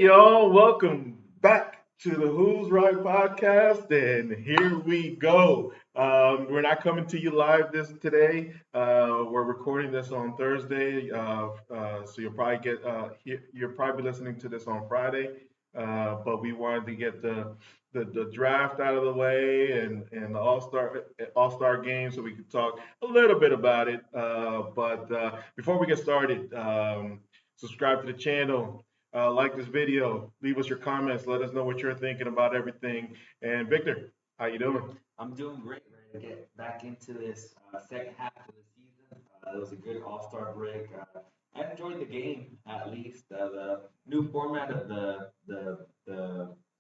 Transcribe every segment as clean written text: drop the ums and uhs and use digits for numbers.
y'all. Welcome back to the Who's Right podcast. And here we go. We're not coming to you live this today. We're recording this on Thursday. So you'll probably be listening to this on Friday. But we wanted to get the draft out of the way and the All Star game so we could talk a little bit about it. But before we get started, subscribe to the channel, like this video, leave us your comments, let us know what you're thinking about everything. And Victor, how you doing? I'm doing great, ready to get back into this second half of the season. It was a good All-Star break. I enjoyed the game at least. The new format of the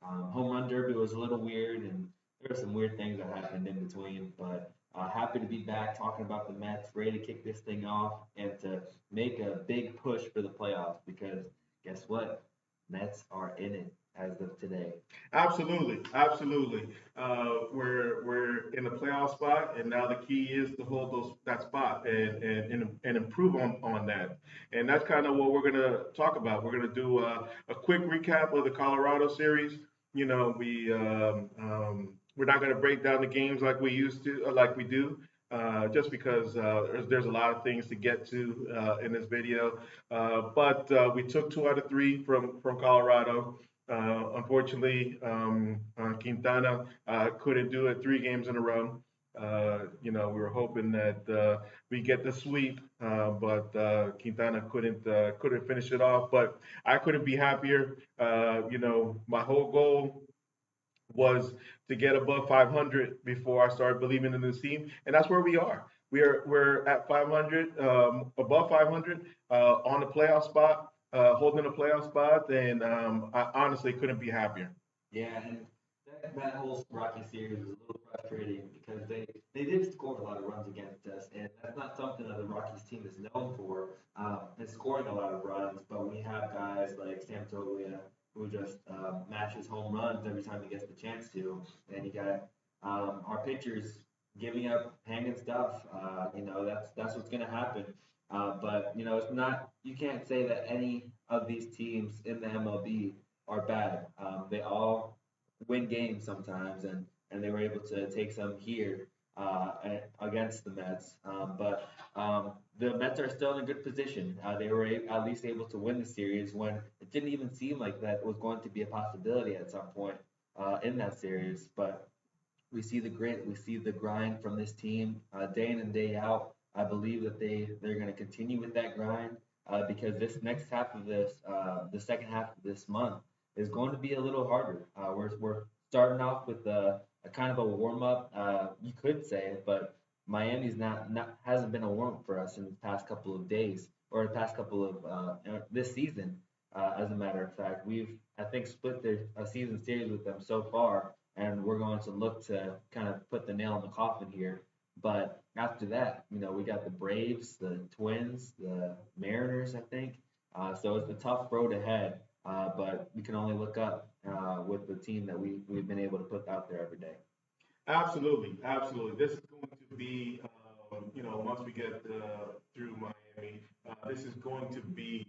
home run derby was a little weird, and there were some weird things that happened in between. But happy to be back talking about the Mets, ready to kick this thing off and to make a big push for the playoffs. Because guess what? Mets are in it as of today. Absolutely, absolutely. We're in a playoff spot, and now the key is to hold that spot and improve on that. And that's kind of what we're gonna talk about. We're gonna do a quick recap of the Colorado series. We're not gonna break down the games like we used to, like we do. Just because there's a lot of things to get to in this video, but we took 2 out of 3 from Colorado. Unfortunately, Quintana couldn't do it 3 games in a row. We were hoping that we get the sweep, but Quintana couldn't finish it off. But I couldn't be happier. My whole goal was to get above 500 before I started believing in this team, and that's where we are. We're at 500, above 500, on the playoff spot, holding a playoff spot, and I honestly couldn't be happier. Yeah, and that whole Rocky series was a little frustrating because they did score a lot of runs against us, and that's not something that the Rockies team is known for, is scoring a lot of runs. But we have guys like Sam Toglia who just matches home runs every time he gets the chance to, and you got our pitchers giving up hanging stuff. That's what's going to happen. But it's not. You can't say that any of these teams in the MLB are bad. They all win games sometimes, and they were able to take some here against the Mets. But the Mets are still in a good position. They were at least able to win the series when it didn't even seem like that was going to be a possibility at some point in that series. But we see the grit, we see the grind from this team day in and day out. I believe that they're going to continue with that grind because this next half of the second half of this month is going to be a little harder. We're starting off with a kind of a warm up, you could say, but Miami's not hasn't been a warm up for us in the past couple of days or the past couple of this season. As a matter of fact, we've I think split the a season series with them so far, and we're going to look to kind of put the nail in the coffin here. But after that, we got the Braves, the Twins, the Mariners, I think. So it's a tough road ahead, but we can only look up with the team that we've been able to put out there every day. Absolutely, absolutely. This is going to be, once we get through Miami, this is going to be,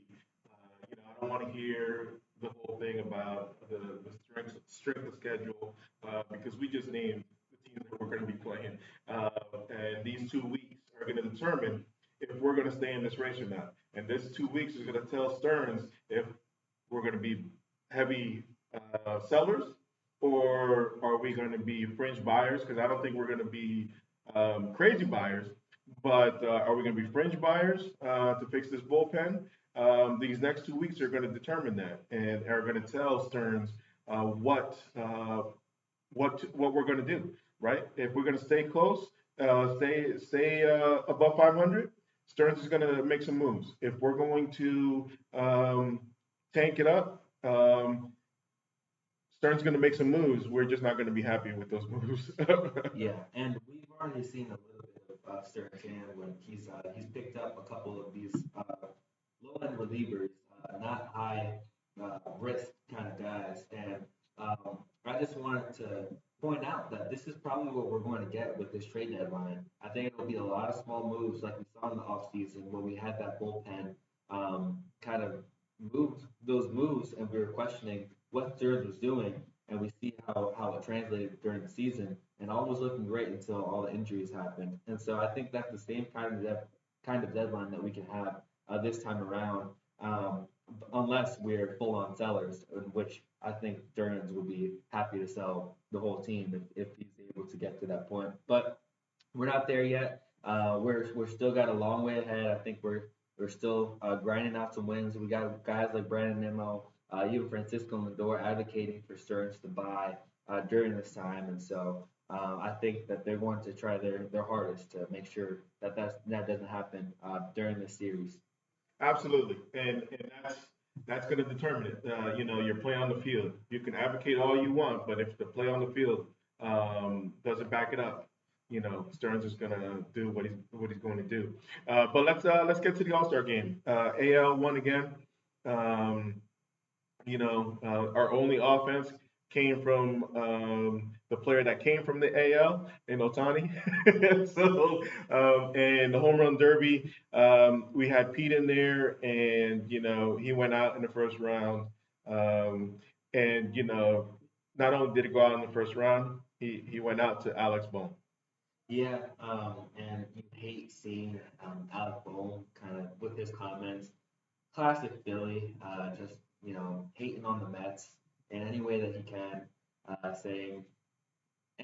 I don't want to hear the whole thing about the strength of schedule because we just named the teams that we're going to be playing, and these 2 weeks are going to determine if we're going to stay in this race or not. And this 2 weeks is going to tell Stearns if we're going to be heavy sellers, or are we going to be fringe buyers? Because I don't think we're going to be crazy buyers, but are we going to be fringe buyers to fix this bullpen? These next 2 weeks are going to determine that, and are going to tell Stearns what we're going to do. Right? If we're going to stay close, stay above 500, Stearns is going to make some moves. If we're going to tank it up, Stern's going to make some moves. We're just not going to be happy with those moves. Yeah, and we've alredy seen a little bit of Sterling hand when he's picked up a couple of these low end relievers, not high risk kind of guys. And I just wanted to point out that this is probably what we're going to get with this trade deadline. I think it'll be a lot of small moves like we saw in the offseason when we had that bullpen kind of move those moves, and we were questioning what Stearns was doing, and we see how it translated during the season, and all was looking great until all the injuries happened. And so I think that's the same kind of deadline that we can have this time around, um, unless we're full on sellers, in which I think Stearns would be happy to sell the whole team if he's able to get to that point. But we're not there yet. We're still got a long way ahead. I think we're still grinding out some wins. We got guys like Brandon Nimmo, even Francisco Lindor advocating for Stearns to buy during this time, and so I think that they're going to try their hardest to make sure that doesn't happen during this series. Absolutely, and that's going to determine it. Your play on the field. You can advocate all you want, but if the play on the field doesn't back it up, Stearns is going to do what he's going to do. But let's get to the All Star game. AL won again. Um, our only offense came from the player that came from the AL in Otani. So, and the home run derby, we had Pete in there, and he went out in the first round. Um, and not only did he go out in the first round, he went out to Alex Bone. Yeah, and you hate seeing Alec Bohm kind of with his comments. Classic Philly, just hating on the Mets in any way that he can, saying,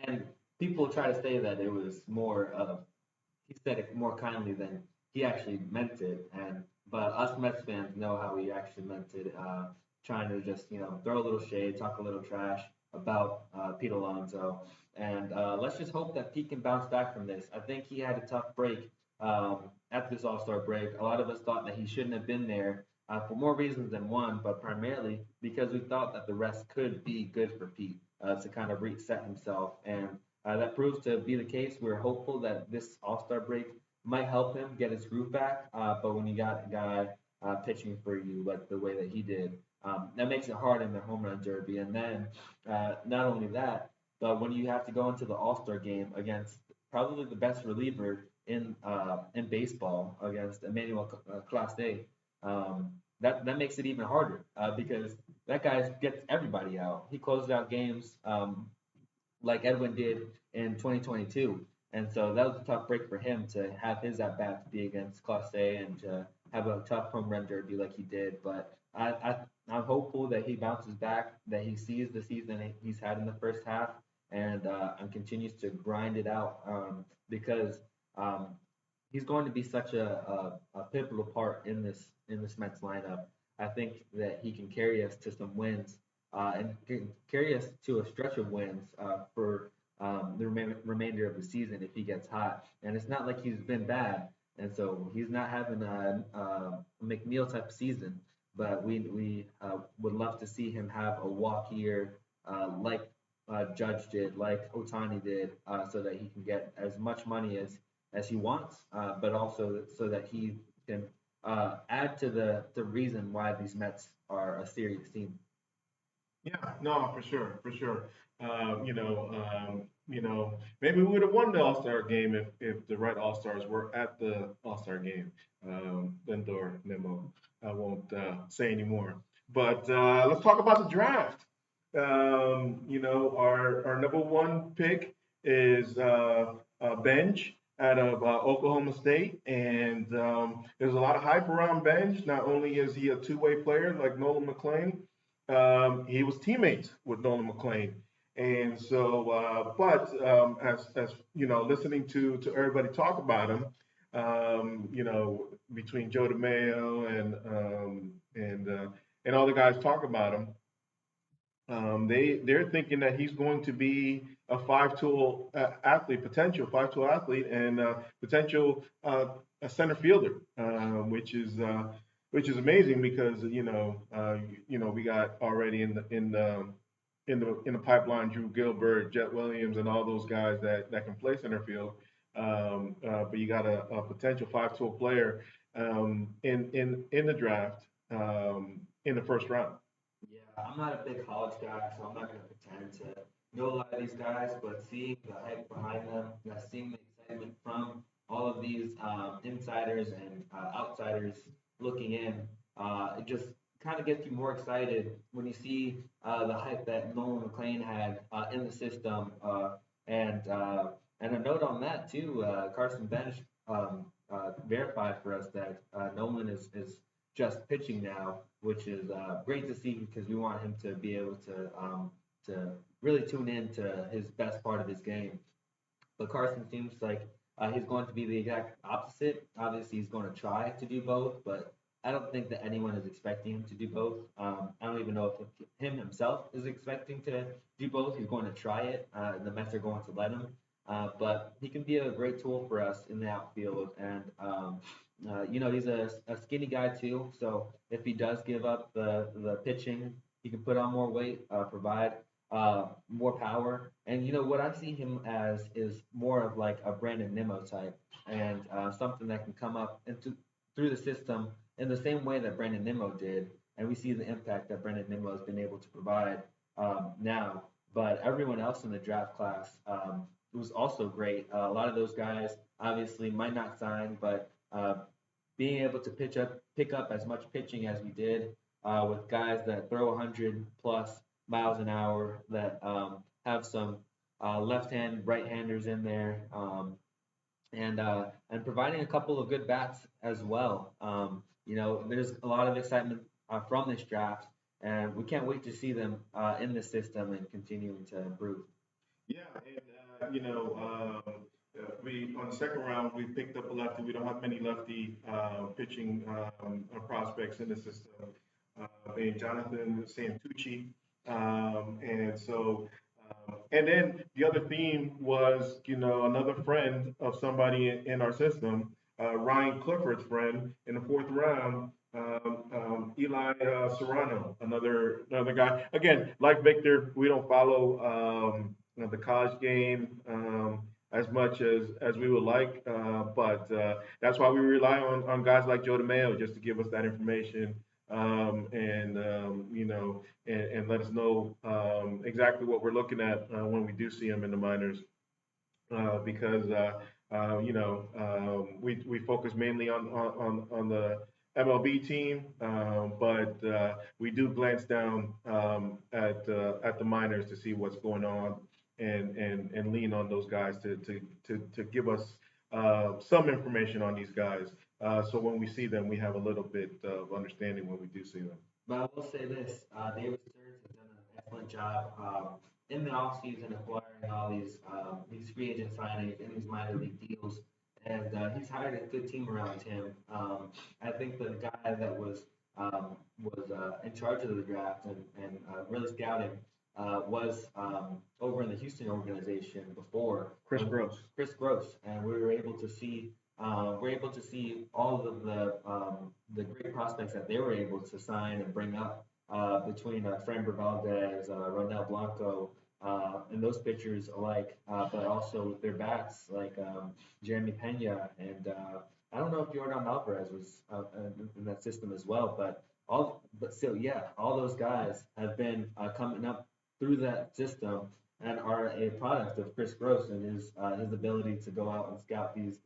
and people try to say that it was more of he said it more kindly than he actually meant it. And but us Mets fans know how he actually meant it. Trying to just throw a little shade, talk a little trash about Pete Alonso, and let's just hope that Pete can bounce back from this. I think he had a tough break at this All Star break. A lot of us thought that he shouldn't have been there. For more reasons than one, but primarily because we thought that the rest could be good for Pete to kind of reset himself, and that proves to be the case. We're hopeful that this All Star break might help him get his groove back. But when you got a guy pitching for you like the way that he did, that makes it hard in the home run derby. And then not only that, but when you have to go into the All Star game against probably the best reliever in baseball against Emmanuel Clase, that makes it even harder because that guy gets everybody out. He closes out games like Edwin did in 2022. And so that was a tough break for him to have his at bats be against Clase and to have a tough home run derby like he did. But I'm hopeful that he bounces back, that he sees the season he's had in the first half, and continues to grind it out because um, he's going to be such a pivotal part in this Mets lineup. I think that he can carry us to some wins and can carry us to a stretch of wins for the remainder of the season if he gets hot. And it's not like he's been bad, and so he's not having a McNeil type season. But we would love to see him have a walk year like Judge did, like Otani did, so that he can get as much money as he wants, but also so that he can add to the reason why these Mets are a serious team. Yeah, no, for sure, for sure. Maybe we would have won the All Star game if the right All Stars were at the All Star game. Lindor, Nemo. I won't say anymore. But let's talk about the draft. Our number one pick is Benj out of Oklahoma State, and there's a lot of hype around Benj. Not only is he a two-way player like Nolan McLean, he was teammates with Nolan McLean, and so, as listening to everybody talk about him, between Joe DeMayo and all the guys talk about him, they're thinking that he's going to be a five-tool athlete, potential five-tool athlete, and potential a center fielder, which is amazing because we got already in the pipeline Drew Gilbert, Jet Williams, and all those guys that can play center field. But you got a potential five-tool player in the draft in the first round. Yeah, I'm not a big college guy, so I'm not going to pretend to know a lot of these guys, but seeing the hype behind them, seeing the excitement from all of these insiders and outsiders looking in, it just kind of gets you more excited when you see the hype that Nolan McLean had in the system. And a note on that too, Carson Bench verified for us that Nolan is just pitching now, which is great to see because we want him to be able to really tune in to his best part of his game. But Carson seems like he's going to be the exact opposite. Obviously, he's going to try to do both, but I don't think that anyone is expecting him to do both. I don't even know if him himself is expecting to do both. He's going to try it. The Mets are going to let him. But he can be a great tool for us in the outfield. And, he's a skinny guy too. So if he does give up the pitching, he can put on more weight, provide more power. And what I see him as is more of like a Brandon Nimmo type, and something that can come up into through the system in the same way that Brandon Nimmo did. And we see the impact that Brandon Nimmo has been able to provide now. But everyone else in the draft class was also great. A lot of those guys obviously might not sign, but being able to pick up as much pitching as we did with guys that throw 100 plus miles an hour, that have some left hand, right handers in there, and providing a couple of good bats as well. There's a lot of excitement from this draft, and we can't wait to see them in the system and continuing to improve. Yeah, and we on the second round we picked up a lefty. We don't have many lefty pitching prospects in the system. Named Jonathan Santucci, and so and then the other theme was another friend of somebody in our system, Ryan Clifford's friend in the fourth round. Eli Serrano, another guy. Again, like Victor, we don't follow the college game as much as we would like, but that's why we rely on guys like Joe DeMayo just to give us that information, and and let us know exactly what we're looking at when we do see them in the minors, because we focus mainly on the MLB team, but we do glance down at the minors to see what's going on, and lean on those guys to give us some information on these guys. So when we see them, we have a little bit of understanding when we do see them. But I will say this, David Stearns has done an excellent job in the offseason acquiring all these free agent signings and these minor league deals. And he's hired a good team around him. I think the guy that was in charge of the draft and really scouting was over in the Houston organization before. Chris Gross. Chris Gross, and we were able to see all of the great prospects that they were able to sign and bring up between Framber Valdez, Ronel Blanco, and those pitchers alike, but also with their bats like Jeremy Pena, and I don't know if Jordan Alvarez was in that system as well, but still, yeah, all those guys have been coming up through that system and are a product of Chris Gross and his ability to go out and scout these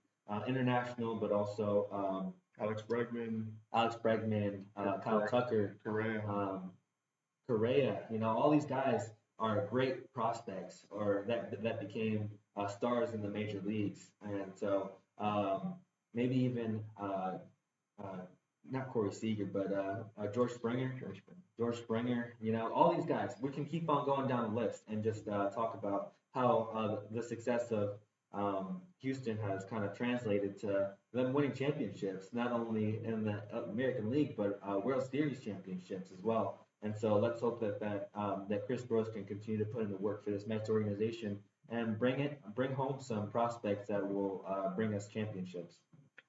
international, but also Alex Bregman, Kyle Tucker, Correa. Correa. All these guys are great prospects, or that became stars in the major leagues, and so maybe even not Corey Seager, but George Springer. George Springer. All these guys. We can keep on going down the list and just talk about how the success of Houston has kind of translated to them winning championships, not only in the American League, but World Series championships as well. And so let's hope that Chris Gross can continue to put in the work for this Mets organization and bring home some prospects that will bring us championships.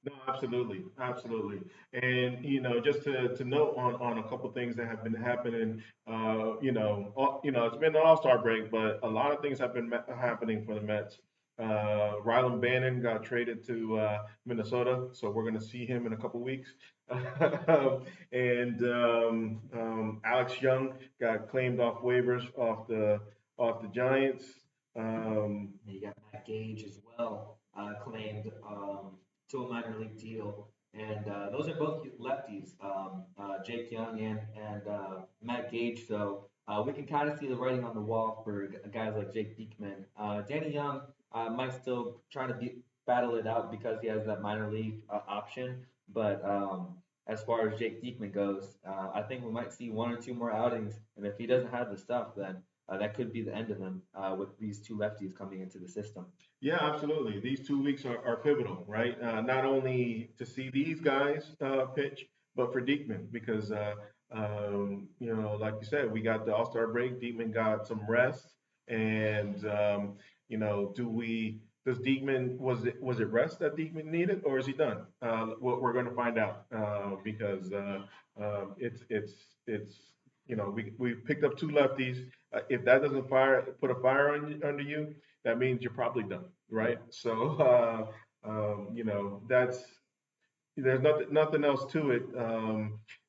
No, absolutely, absolutely. And just to note on a couple things that have been happening. It's been an All-Star break, but a lot of things have been happening for the Mets. Rylan Bannon got traded to Minnesota, so we're going to see him in a couple weeks. And Alex Young got claimed off waivers off the Giants. You got Matt Gage as well, claimed to a minor league deal. And those are both lefties. Jake Young and Matt Gage. So we can kind of see the writing on the wall for guys like Jake Diekman. Danny Young might still try to battle it out because he has that minor league option. But as far as Jake Diekman goes, I think we might see one or two more outings. And if he doesn't have the stuff, then that could be the end of him with these two lefties coming into the system. Yeah, absolutely. These 2 weeks are pivotal, right? Not only to see these guys pitch, but for Diekman because, like you said, we got the All-Star break. Diekman got some rest, and does Diekman was it rest that Diekman needed, or is he done? We're going to find out because it's we picked up two lefties. If that doesn't put a fire under you, that means you're probably done, right? So, that's there's nothing else to it.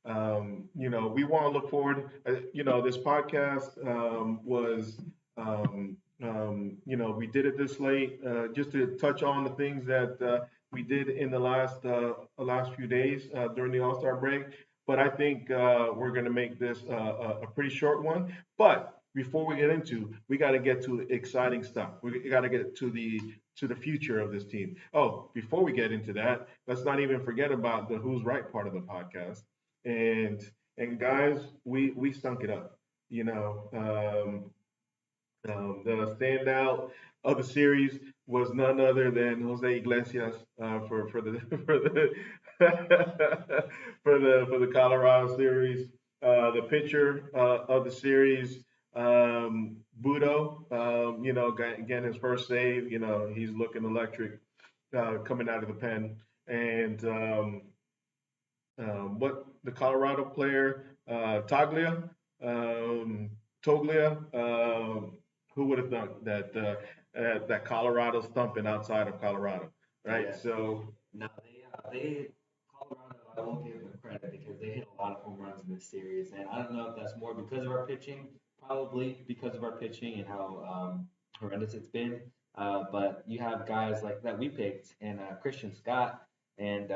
We want to look forward. This podcast was, we did it this late just to touch on the things that we did in the last few days during the All Star break. But I think we're going to make this a pretty short one. But before we get into, we got to get to exciting stuff. We got to get to the future of this team. Oh, before we get into that, let's not even forget about the Who's Right part of the podcast. And guys, we stunk it up. You know, the standout of the series was none other than Jose Iglesias for the for the Colorado series. The pitcher of the series, Budo. Again his first save. He's looking electric coming out of the pen. And what the Colorado player Taglia, um, Toglia. Who would have thought that that Colorado's thumping outside of Colorado, right? Yeah. So No, they Colorado. I will give them credit because they hit a lot of home runs in this series, and I don't know if that's more because of our pitching, probably because of our pitching and how horrendous it's been. But you have guys like that we picked, and Christian Scott and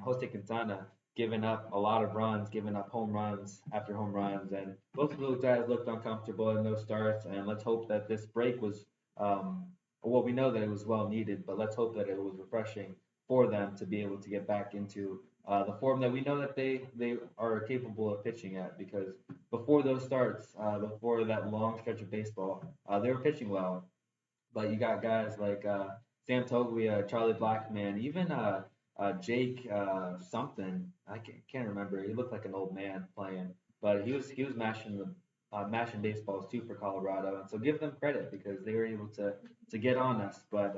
Jose Quintana giving up a lot of runs, giving up home runs after home runs, and both of those guys looked uncomfortable in those starts. And let's hope that this break was um, well, we know that it was well needed, but let's hope that it was refreshing for them to be able to get back into the form that we know that they are capable of pitching at. Because before those starts, before that long stretch of baseball, they were pitching well. But you got guys like Sam Toglia, Charlie Blackman, even Jake something. I can't remember. He looked like an old man playing, but he was mashing baseballs too for Colorado, and so give them credit because they were able to get on us. But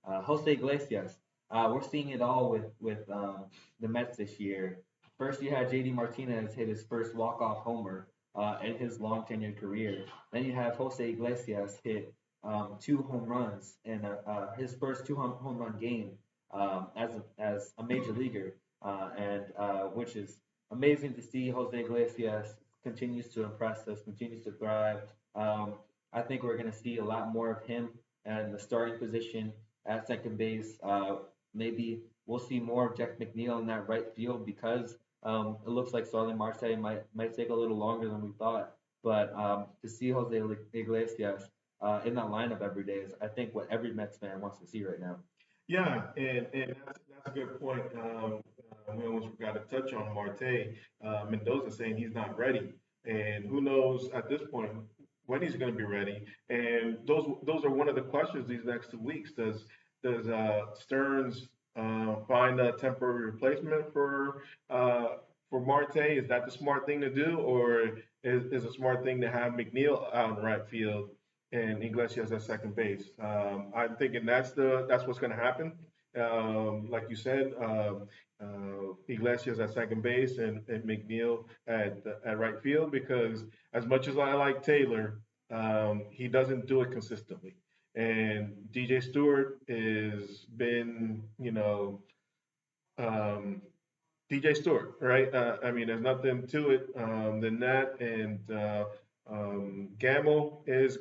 Jose Iglesias, we're seeing it all with the Mets this year. First, you had JD Martinez hit his first walk-off homer in his long tenured career. Then you have Jose Iglesias hit two home runs in his first two home run game as a major leaguer, and which is amazing to see. Jose Iglesias continues to impress us, continues to thrive. Um, I think we're going to see a lot more of him and the starting position at second base. Maybe we'll see more of Jack McNeil in that right field because it looks like Starling Marte might take a little longer than we thought. But to see Jose Iglesias in that lineup every day is, I think, what every Mets fan wants to see right now. yeah, and that's a good point. We almost forgot to touch on Marte. Mendoza saying he's not ready, and who knows at this point when he's going to be ready. And those are one of the questions these next 2 weeks. Does Stearns find a temporary replacement for Marte? Is that the smart thing to do, or is a smart thing to have McNeil out in right field and Iglesias at second base? I'm thinking that's what's going to happen. Like you said, Iglesias at second base and McNeil at right field because as much as I like Taylor, he doesn't do it consistently. And DJ Stewart has been, um, DJ Stewart, right? I mean, there's nothing to it than that. And Gamble is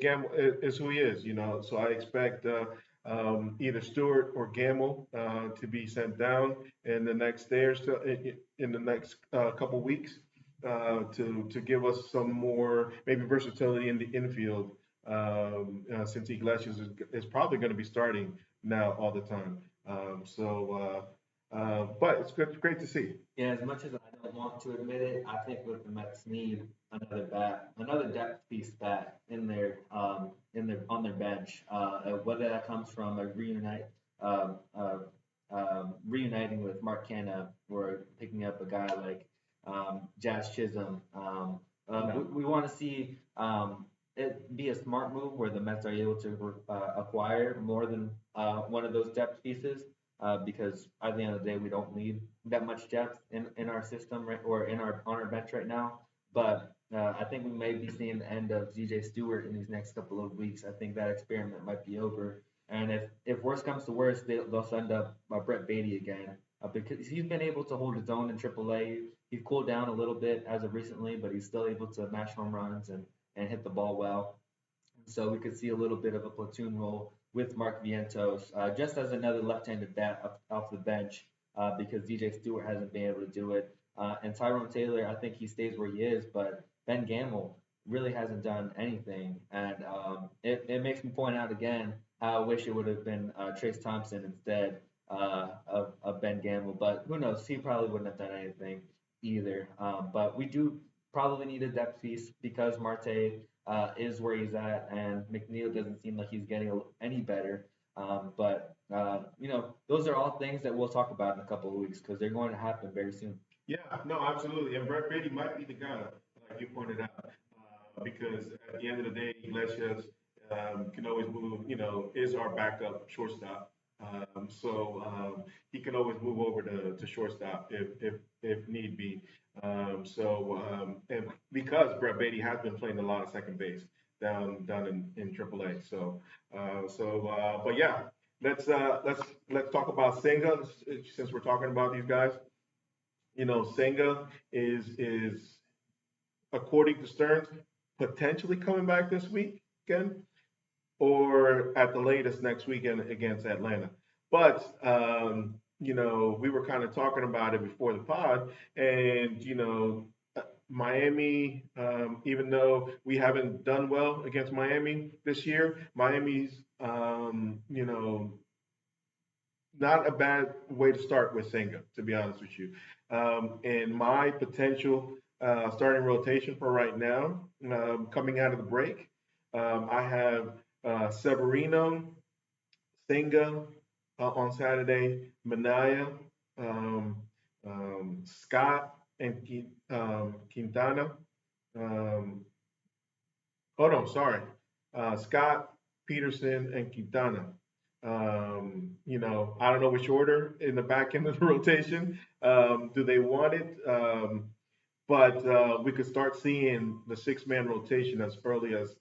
who he is. So I expect either Stewart or Gamble to be sent down in the next day or so, in the next couple weeks to give us some more maybe versatility in the infield since Iglesias is probably going to be starting now all the time. But it's great to see. Yeah, as much as I don't want to admit it, I think what the Mets need another bat, another depth piece bat in their on their bench. Whether that comes from a um, uh, reuniting with Mark Canha or picking up a guy like Jazz Chisholm. No. We want to see it be a smart move where the Mets are able to acquire more than one of those depth pieces because at the end of the day, we don't need that much depth in our system right, or in our on our bench right now. But I think we may be seeing the end of DJ Stewart in these next couple of weeks. I think that experiment might be over. And if worst comes to worst, they'll send up Brett Beatty again because he's been able to hold his own in AAA. He's cooled down a little bit as of recently, but he's still able to mash home runs and hit the ball well. So we could see a little bit of a platoon role with Mark Vientos, just as another left-handed bat off the bench, because DJ Stewart hasn't been able to do it. And Tyrone Taylor, I think he stays where he is, but Ben Gamel really hasn't done anything. And it makes me point out again how I wish it would have been Trace Thompson instead of Ben Gamel. But who knows? He probably wouldn't have done anything either. But we do probably need a depth piece because Marte is where he's at, and McNeil doesn't seem like he's getting any better. You know, those are all things that we'll talk about in a couple of weeks because they're going to happen very soon. Yeah, no, absolutely. And Brett Brady might be the guy, like you pointed out, because at the end of the day, Iglesias can always move, is our backup shortstop. He can always move over to shortstop if need be. And because Brett Beatty has been playing a lot of second base down in AAA. But yeah, let's talk about Senga since we're talking about these guys. Senga is according to Stearns potentially coming back this week again, or at the latest next weekend against Atlanta. But we were kind of talking about it before the pod, and Miami, even though we haven't done well against Miami this year, Miami's not a bad way to start with Senga, to be honest with you. And my potential starting rotation for right now, coming out of the break, I have Severino, Senga on Saturday, Manaya, um, Scott, and Quintana. Um, oh no, sorry, Scott, Peterson, and Quintana. I don't know which order in the back end of the rotation. Do they want it? But we could start seeing the six-man rotation as early as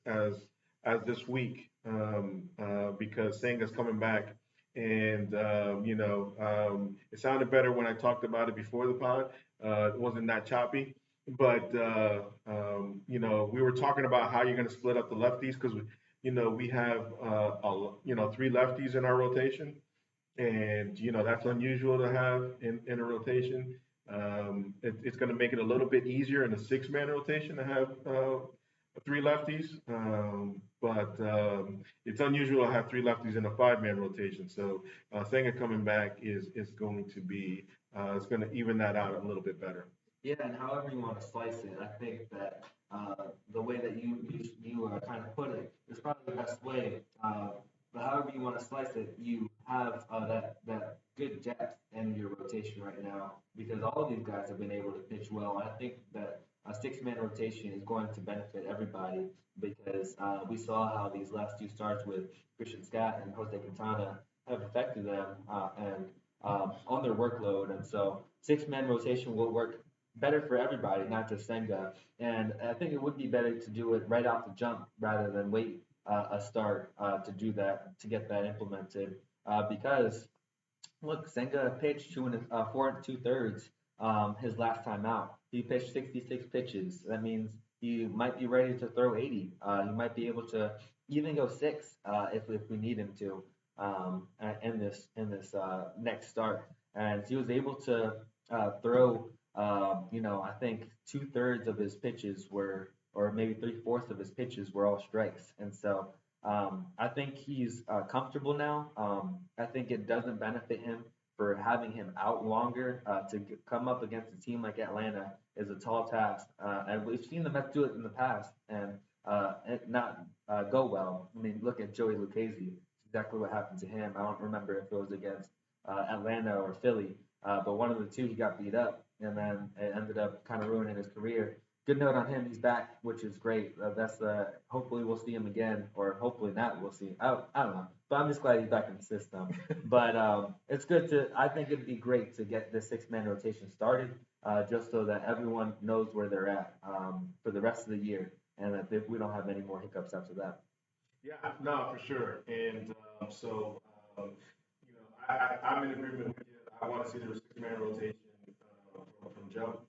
this week because Senga's coming back, and it sounded better when I talked about it before the pod. It wasn't that choppy, but we were talking about how you're going to split up the lefties because we have three lefties in our rotation, and that's unusual to have in a rotation. It's going to make it a little bit easier in a six-man rotation to have three lefties, but it's unusual to have three lefties in a five-man rotation. So Senga coming back is going to be it's going to even that out a little bit better. Yeah, and however you want to slice it, I think that the way that you kind of put it is probably the best way. But however you want to slice it, you have that good depth in your rotation right now because all of these guys have been able to pitch well. And I think that a six-man rotation is going to benefit everybody because we saw how these last two starts with Christian Scott and Jose Quintana have affected them and on their workload. And so six-man rotation will work better for everybody, not just Senga. And I think it would be better to do it right off the jump rather than wait a start to do that, to get that implemented. Because look, Senga pitched four and two thirds his last time out. He pitched 66 pitches. That means he might be ready to throw 80. He might be able to even go six if we need him to. in this next start, and he was able to throw. I think 2/3 of his pitches were, or maybe 3/4 of his pitches were all strikes, and so I think he's comfortable now. I think it doesn't benefit him for having him out longer. Come up against a team like Atlanta is a tall task, and we've seen the Mets do it in the past and not go well. I mean, look at Joey Lucchesi. Exactly what happened to him. I don't remember if it was against Atlanta or Philly, but one of the two he got beat up, and then it ended up kind of ruining his career. Good note on him. He's back, which is great. That's hopefully we'll see him again, or hopefully not. We'll see. I don't know, but I'm just glad he's back in the system. But it's good to. I think it'd be great to get the six-man rotation started, just so that everyone knows where they're at for the rest of the year, and that we don't have any more hiccups after that. Yeah, no, for sure. And I'm in agreement with you. I want to see the six-man rotation from jump.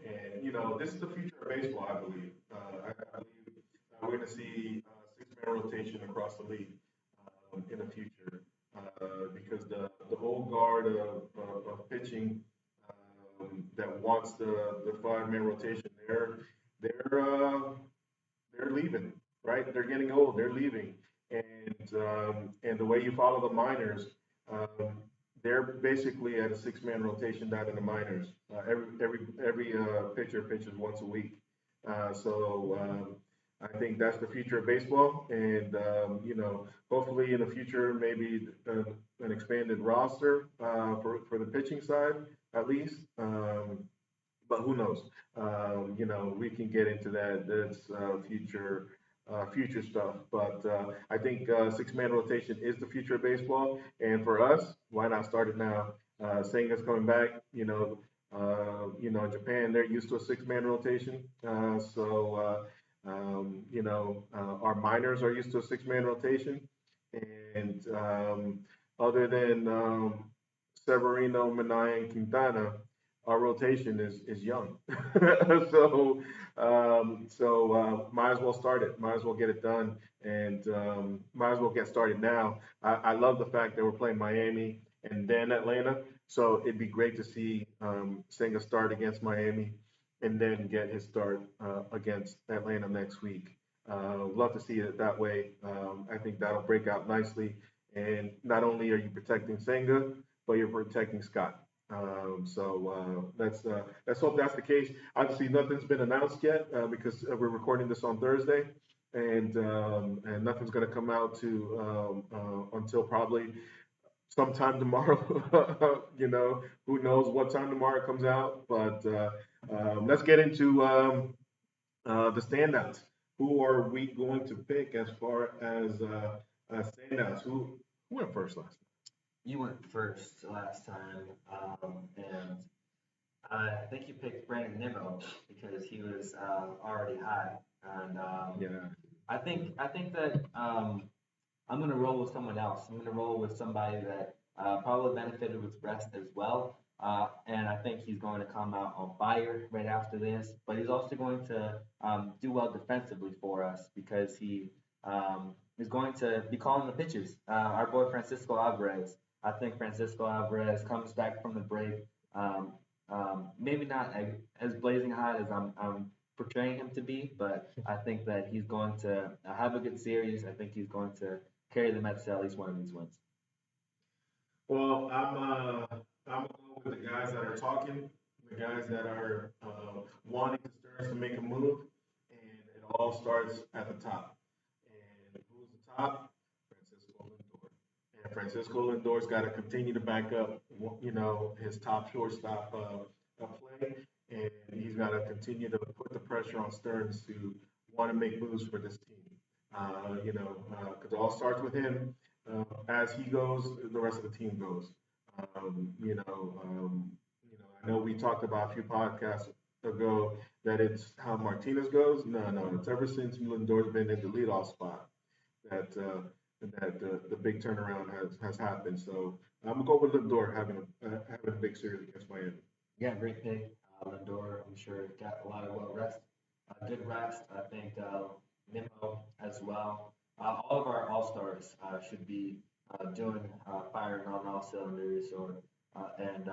And this is the future of baseball, I believe. I believe we're going to see six-man rotation across the league in the future because the old guard of pitching that wants the five-man rotation, they're they're leaving, right? They're getting old. They're leaving, and the way you follow the minors, um, they're basically at a six-man rotation down in the minors. Every pitcher pitches once a week, so I think that's the future of baseball, and hopefully in the future maybe an expanded roster for the pitching side at least. But who knows? We can get into that. That's future stuff. But I think six-man rotation is the future of baseball, and for us, why not start it now? Senga's coming back. Japan, they're used to a six-man rotation. Our minors are used to a six-man rotation, and other than Severino, Minaya, and Quintana, our rotation is young. So might as well start it. Might as well get it done, and might as well get started now. I love the fact that we're playing Miami and then Atlanta. So it'd be great to see Senga start against Miami and then get his start against Atlanta next week. Love to see it that way. I think that'll break out nicely. And not only are you protecting Senga, but you're protecting Scott. Let's hope that's the case. Obviously, nothing's been announced yet because we're recording this on Thursday, and nothing's going to come out to until probably sometime tomorrow. Who knows what time tomorrow it comes out? But let's get into the standouts. Who are we going to pick as far as standouts? Who went first last You went first last time, and I think you picked Brandon Nimmo because he was already high, and Yeah. I think that I'm gonna roll with someone else. I'm gonna roll with somebody that probably benefited with rest as well. And I think he's going to come out on fire right after this. But he's also going to do well defensively for us because he is going to be calling the pitches. Our boy Francisco Alvarez. I think Francisco Alvarez comes back from the break. Um, Maybe not as blazing hot as I'm portraying him to be, but I think that he's going to have a good series. I think he's going to carry the Mets to at least one of these wins. Well, I'm gonna go with the guys that are talking, the guys that are wanting the Stearns to make a move, and it all starts at the top. And who's the top? Francisco Lindor. And Francisco Lindor's got to continue to back up, his top shortstop play, and he's got to continue to put the pressure on Stearns to want to make moves for this team. Because it all starts with him. As he goes, the rest of the team goes. I know we talked about a few podcasts ago that it's how Martinez goes. No, no, it's ever since Lindor's been in the leadoff spot that the big turnaround has happened. So I'm gonna go with Lindor having a big series against Miami. Yeah, great pick. Lindor, I'm sure, got a lot of well rest, good rest. I think Nimmo as well. All of our all stars should be doing firing on all cylinders. Or and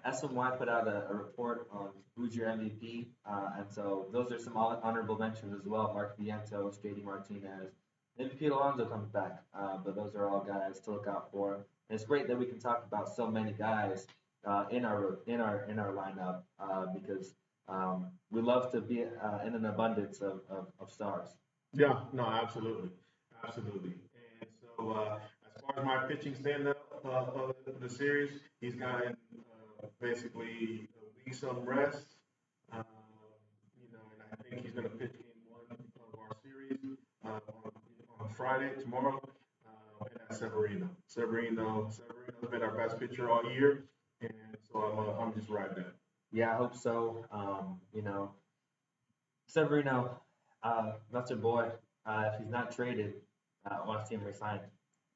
SMY put out a report on who's your MVP, and so those are some honorable mentions as well. Mark Vientos, JD Martinez, maybe Pete Alonso comes back, but those are all guys to look out for. And it's great that we can talk about so many guys in our lineup because we love to be in an abundance of stars. Yeah, no, absolutely, absolutely. And so, as far as my pitching standout of the series, he's gotten basically a week some rest. Um, and I think he's going to pitch game one of our series on Friday tomorrow, and that's Severino. Severino's been our best pitcher all year, and so I'm just riding that. Yeah, I hope so. Severino, that's your boy. If he's not traded, I want to see him resign.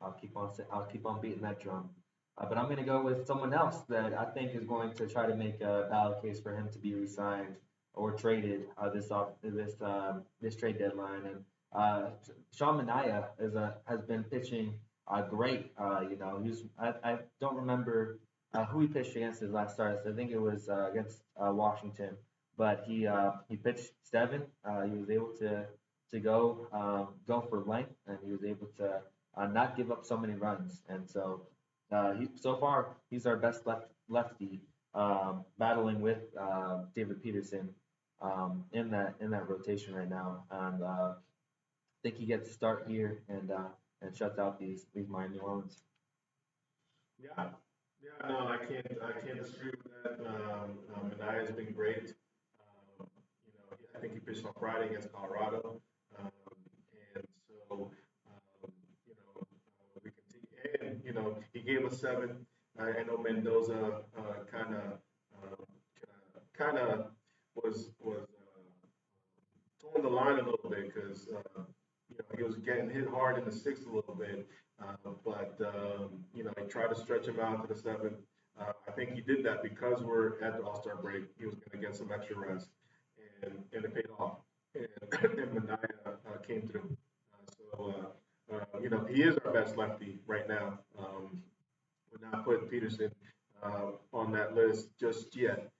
I'll keep on beating that drum. But I'm going to go with someone else that I think is going to try to make a valid case for him to be resigned or traded this trade deadline. And Sean Manaea has been pitching great. I don't remember who he pitched against his last start. So I think it was against Washington, but he pitched seven. He was able to go for length, and he was able to not give up so many runs. And so so far he's our best lefty, battling with David Peterson in that rotation right now. And I think he gets to start here and shuts out these Miami Marlins. Yeah, yeah, no, I can't disagree with that. Mania has been great. I think he pitched on Friday against Colorado, um, and so we continue. And he gave us seven. I know Mendoza kind of was towing the line a little bit because he was getting hit hard in the sixth a little bit, but he tried to stretch him out to the seventh. I think he did that because we're at the All-Star break. He was going to get some extra rest, and it paid off. And, and Mania came through. He is our best lefty right now. Would not put Peterson on that list just yet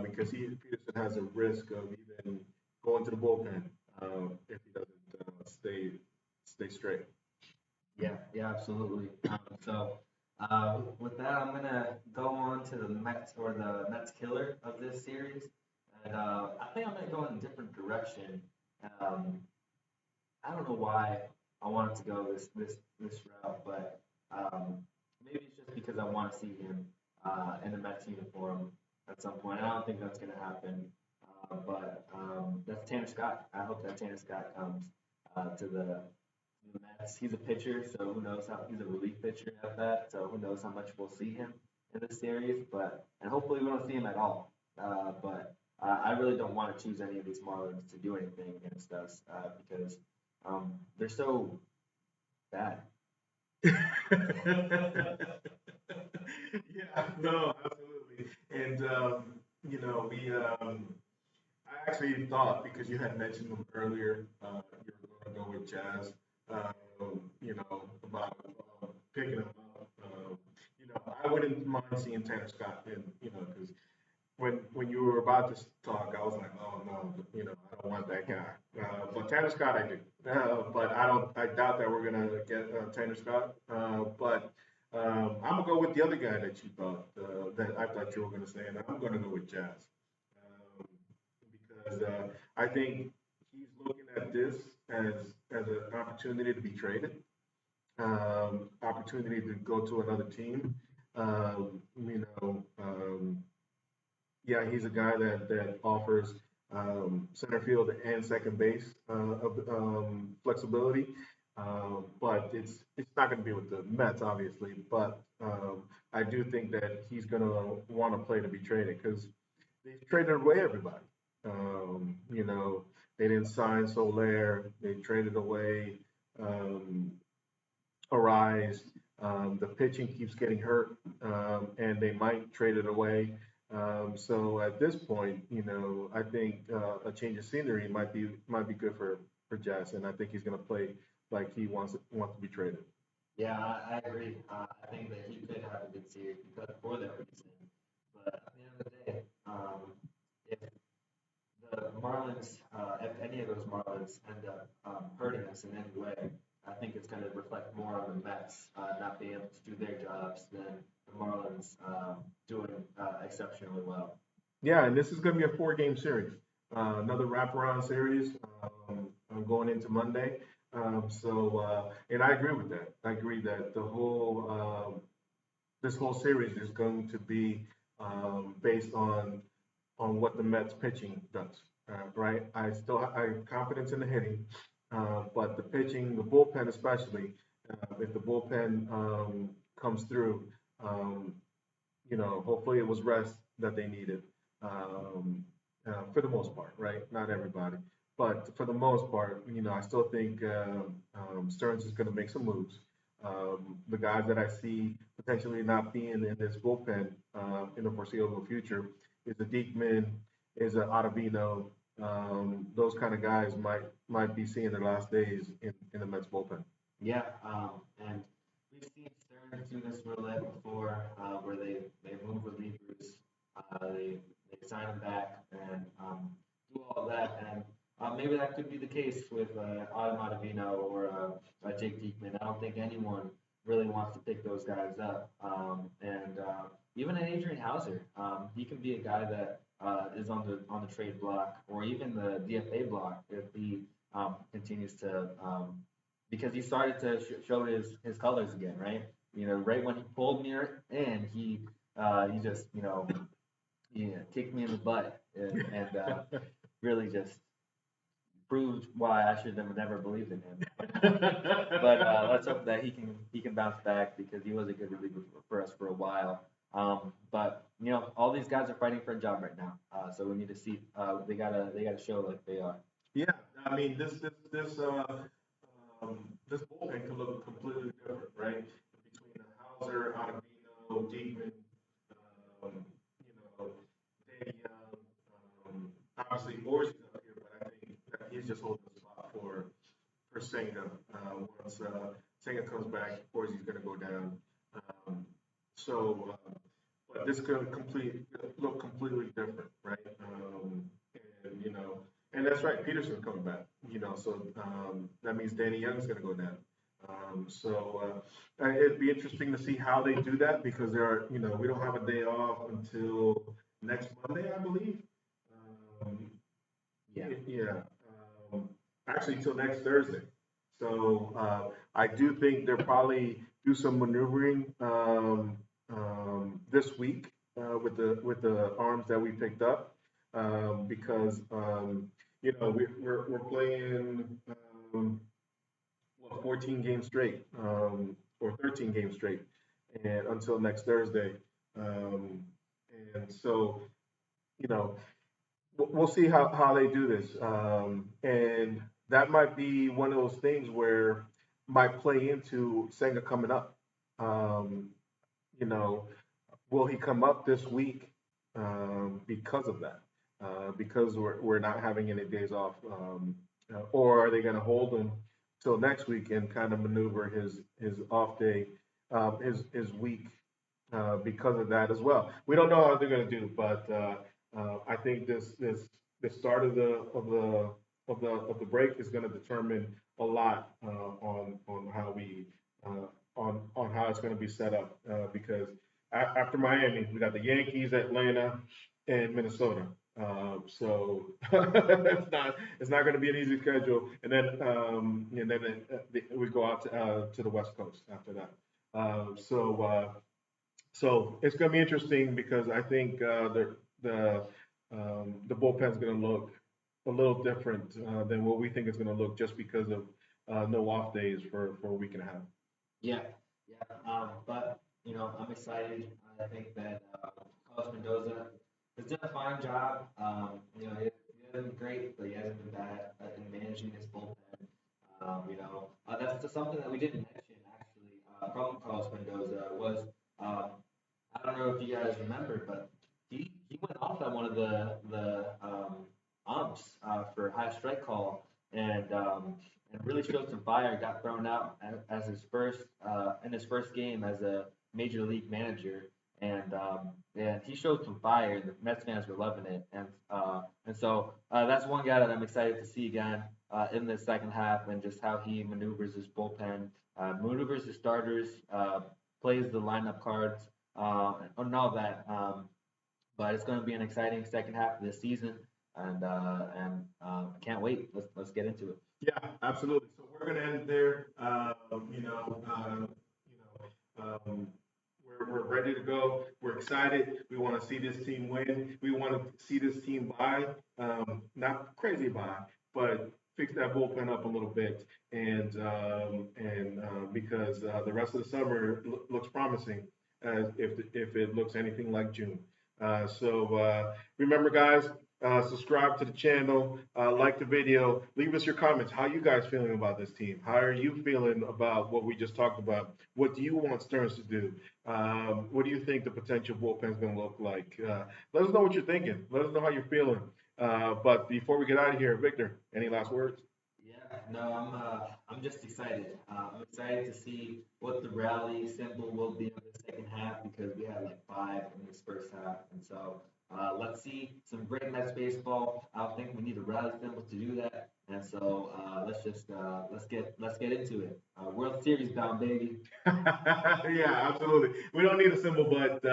because Peterson has a risk of even going to the bullpen if he doesn't stay straight. Yeah, yeah, absolutely. So with that, I'm gonna go on to the Mets or the Mets killer of this series, and I think I'm gonna go in a different direction. Um, I don't know why I wanted to go this route, but maybe it's just because I want to see him in the Mets uniform at some point. I don't think that's gonna happen, but that's Tanner Scott. I hope that Tanner Scott comes to the Mets. He's a pitcher, so who knows how he's a relief pitcher at that. So who knows how much we'll see him in this series, but and hopefully we don't see him at all. But I really don't want to choose any of these Marlins to do anything against us because they're so bad. Yeah, no, absolutely. And we I actually thought because you had mentioned them earlier, you were going to go with Jazz. About picking them up. I wouldn't mind seeing Tanner Scott in, because when you were about to talk, I was like, oh no, I don't want that guy. But Tanner Scott, I do. But I doubt that we're gonna get Tanner Scott. But I'm gonna go with the other guy that you thought that I thought you were gonna say, and I'm gonna go with Jazz um, because I think he's looking at this as an opportunity to be traded, opportunity to go to another team. Yeah, he's a guy that offers center field and second base of flexibility. But it's not going to be with the Mets, obviously. But I do think that he's going to want to play to be traded because they traded away everybody. They didn't sign Soler. They traded away um, Arise. The pitching keeps getting hurt, and they might trade it away. So at this point, I think a change of scenery might be good for Jazz, and I think he's going to play like he wants to be traded. Yeah, I agree. I think that he could have a good series because for that reason. But at the end of the day, if the Marlins, if any of those Marlins end up hurting us in any way, I think it's going to reflect more on the Mets not being able to do their jobs than the Marlins doing exceptionally well. Yeah, and this is going to be a four-game series, another wraparound series going into Monday. And I agree with that. I agree that the whole this whole series is going to be based on what the Mets pitching does. Right? I have confidence in the hitting, but the pitching, the bullpen especially, if the bullpen comes through, um, hopefully it was rest that they needed for the most part, right? Not everybody, but for the most part, I still think Stearns is going to make some moves. The guys that I see potentially not being in this bullpen in the foreseeable future is a Diekman, is a Ottavino. Those kind of guys might be seeing their last days in the Mets bullpen. Yeah, and we've seen Stearns do this roulette before, where they move relievers, they sign them back, and do all that, and maybe that could be the case with Adam Ottavino or Jake Diekman. I don't think anyone really wants to pick those guys up, and even an Adrian Hauser, he can be a guy that is on the trade block or even the DFA block if he continues to because he started to show his colors again, right? Right when he pulled me in, he just kicked me in the butt and really just proved why I should have never believed in him. But let's hope that he can bounce back because he was a good reliever for us for a while. But all these guys are fighting for a job right now, so we need to see. They gotta show like they are. Yeah, I mean this bullpen could look completely different, right? Between the Hauser, Ottavino, Diekman, you know, they obviously Orsi's up here, but I think that he's just holding the spot for Senga. Once Senga comes back, Orsi's going to go down. Um, but this could look completely different, right? And and that's right, Peterson's coming back. So that means Danny Young's going to go down. It'd be interesting to see how they do that because we don't have a day off until next Monday, I believe. Um, Yeah. yeah, um, actually till next Thursday. So I do think they'll probably do some maneuvering this week with the arms that we picked up because we're playing um, 14 games straight or 13 games straight, and until next Thursday, um, and so you know we'll see how they do this. And that might be one of those things where might play into Senga coming up. Um, you know, will he come up this week because of that? Because we're not having any days off, or are they going to hold him till next week and kind of maneuver his off day, his week because of that as well. We don't know how they're going to do, but I think this the start of the break is going to determine a lot on how we on how it's going to be set up because after Miami we got the Yankees, Atlanta, and Minnesota. So it's not going to be an easy schedule, and then we go out to the West Coast after that. Um, so uh, so it's going to be interesting because I think the bullpen's going to look a little different than what we think it's going to look just because of no off days for a week and a half. Yeah, yeah. But I'm excited. I think that Carlos Mendoza has done a fine job. He hasn't been great, but he hasn't been bad in managing his bullpen. That's just something that we didn't mention actually from Carlos Mendoza was I don't know if you guys remember, but he went off on one of the umps for high strike call, and really showed some fire. Got thrown out as his first in his first game as a major league manager, and he showed some fire. And the Mets fans were loving it, and so that's one guy that I'm excited to see again in the second half, and just how he maneuvers his bullpen, maneuvers his starters, plays the lineup cards, and all that. But it's going to be an exciting second half of this season, and I can't wait. Let's get into it. Yeah, absolutely. So we're going to end it there. We're ready to go. We're excited. We want to see this team win. We want to see this team buy, not crazy buy, but fix that bullpen up a little bit. And because the rest of the summer looks promising, if it looks anything like June. Remember, guys, subscribe to the channel, like the video, leave us your comments. How you guys feeling about this team? How are you feeling about what we just talked about? What do you want Stearns to do? What do you think the potential bullpen is going to look like? Let us know what you're thinking. Let us know how you're feeling. But before we get out of here, Victor, any last words? Yeah, no, I'm just excited. I'm excited to see what the rally symbol will be in the second half because we had like five in this first half, and so let's see some great Mets baseball. I think we need a rally symbol to do that, and so let's get into it. World Series bound, baby. Yeah, absolutely. We don't need a symbol, but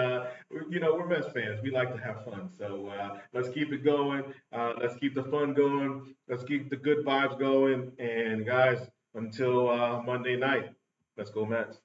we're Mets fans. We like to have fun. So let's keep it going. Let's keep the fun going. Let's keep the good vibes going. And guys, until Monday night, let's go Mets.